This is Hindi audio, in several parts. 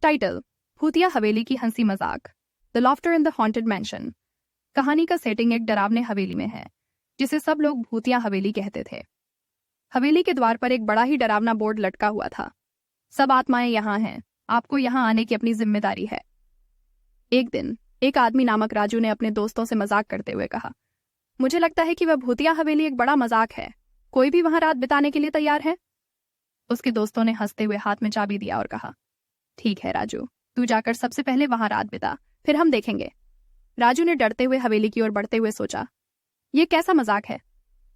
टाइटल: भूतिया हवेली की हंसी मजाक। The laughter in the haunted mention. कहानी का सेटिंग एक डरावने हवेली में है, जिसे सब लोग भूतिया हवेली कहते थे। हवेली के द्वार पर एक बड़ा ही डरावना बोर्ड लटका हुआ था। सब आत्माएं यहाँ हैं, आपको यहाँ आने की अपनी जिम्मेदारी है। एक दिन एक आदमी नामक राजू ने अपने दोस्तों से मजाक करते हुए कहा, मुझे लगता है कि वह भूतिया हवेली एक बड़ा मजाक है। कोई भी वहां रात बिताने के लिए तैयार है? उसके दोस्तों ने हंसते हुए हाथ में चाबी दिया और कहा, ठीक है राजू, तू जाकर सबसे पहले वहां रात बिता, फिर हम देखेंगे। राजू ने डरते हुए हवेली की ओर बढ़ते हुए सोचा, यह कैसा मजाक है?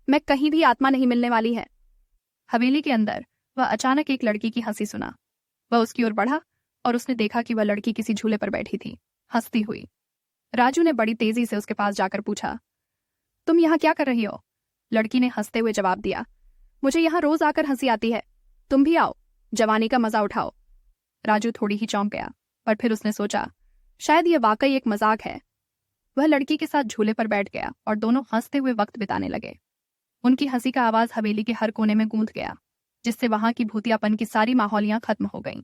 मैं कहीं भी आत्मा नहीं मिलने वाली है। हवेली के अंदर वह अचानक एक लड़की की हंसी सुना। वह उसकी ओर बढ़ा और उसने देखा कि वह लड़की किसी झूले पर बैठी थी, हंसती हुई। राजू ने बड़ी तेजी से उसके पास जाकर पूछा, तुम यहाँ क्या कर रही हो? लड़की ने हंसते हुए जवाब दिया, मुझे यहाँ रोज आकर हंसी आती है, तुम भी आओ, जवानी का मजा उठाओ। राजू थोड़ी ही चौंक गया, पर फिर उसने सोचा, शायद यह वाकई एक मजाक है। वह लड़की के साथ झूले पर बैठ गया और दोनों हंसते हुए वक्त बिताने लगे। उनकी हंसी का आवाज हवेली के हर कोने में गूंज गया, जिससे वहां की भूतियापन की सारी माहौलियां खत्म हो गईं।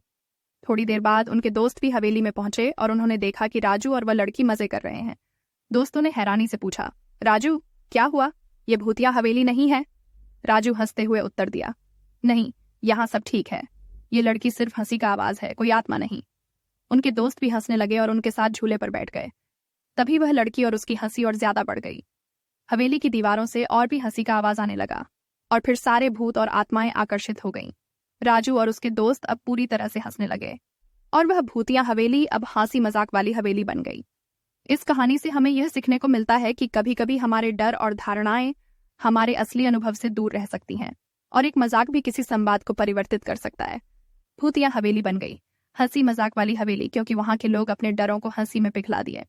थोड़ी देर बाद उनके दोस्त भी हवेली में पहुंचे और उन्होंने देखा कि राजू और वह लड़की मजे कर रहे हैं। दोस्तों ने हैरानी से पूछा, राजू क्या हुआ? यह भूतिया हवेली नहीं है। राजू हंसते हुए उत्तर दिया, नहीं, यहाँ सब ठीक है। ये लड़की सिर्फ हंसी का आवाज है, कोई आत्मा नहीं। उनके दोस्त भी हंसने लगे और उनके साथ झूले पर बैठ गए। तभी वह लड़की और उसकी हंसी और ज्यादा बढ़ गई। हवेली की दीवारों से और भी हंसी का आवाज आने लगा और फिर सारे भूत और आत्माएं आकर्षित हो गईं। राजू और उसके दोस्त अब पूरी तरह से हंसने लगे और वह भूतिया हवेली अब हंसी मजाक वाली हवेली बन गई। इस कहानी से हमें यह सीखने को मिलता है कि कभी कभी हमारे डर और धारणाएं हमारे असली अनुभव से दूर रह सकती हैं और एक मजाक भी किसी संवाद को परिवर्तित कर सकता है। भूतिया हवेली बन गई हंसी मजाक वाली हवेली, क्योंकि वहां के लोग अपने डरों को हंसी में पिघला दिए।